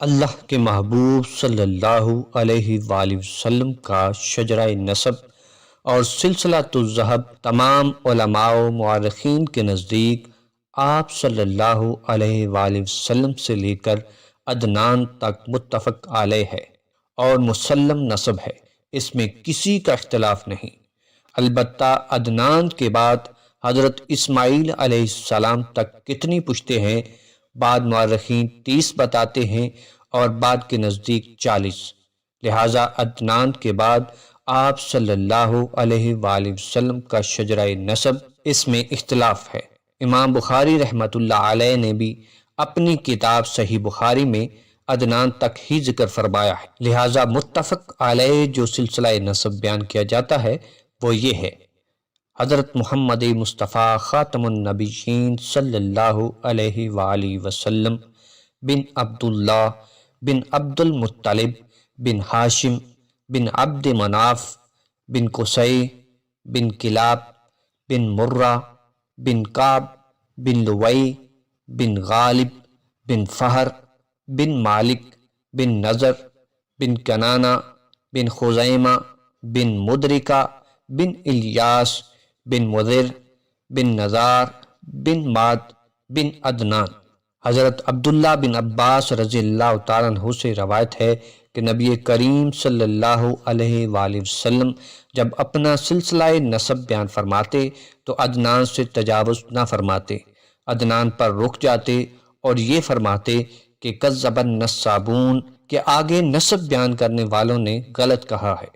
اللہ کے محبوب صلی اللہ علیہ وآلہ وسلم کا شجرہ نسب اور سلسلۃ الذہب تمام علماء و مورخین کے نزدیک آپ صلی اللہ علیہ وآلہ وسلم سے لے کر عدنان تک متفق علیہ ہے اور مسلم نسب ہے، اس میں کسی کا اختلاف نہیں۔ البتہ عدنان کے بعد حضرت اسماعیل علیہ السلام تک کتنی پشتیں ہیں؟ بعض مورخین 30 بتاتے ہیں اور بعض کے نزدیک 40۔ لہٰذا عدنان کے بعد آپ صلی اللہ علیہ وآلہ وسلم کا شجرہ نسب، اس میں اختلاف ہے۔ امام بخاری رحمۃ اللہ علیہ نے بھی اپنی کتاب صحیح بخاری میں عدنان تک ہی ذکر فرمایا ہے، لہٰذا متفق علیہ جو سلسلہ نسب بیان کیا جاتا ہے وہ یہ ہے: حضرت محمد مصطفیٰ خاتم النبیین صلی اللہ علیہ وآلہ وسلم بن عبداللہ بن عبد المطلب بن ہاشم بن عبد مناف بن قصی بن کلاب بن مرہ بن کعب بن لوئی بن غالب بن فہر بن مالک بن نضر بن کنانہ بن خزیمہ بن مدرکہ بن الیاس بن مضر بن نزار بن ماد بن عدنان۔ حضرت عبداللہ بن عباس رضی اللہ تعالیٰ عنہ سے روایت ہے کہ نبی کریم صلی اللہ علیہ وآلہ وسلم جب اپنا سلسلہ نسب بیان فرماتے تو عدنان سے تجاوز نہ فرماتے، عدنان پر رک جاتے اور یہ فرماتے کہ کذب النسابون، کہ آگے نسب بیان کرنے والوں نے غلط کہا ہے۔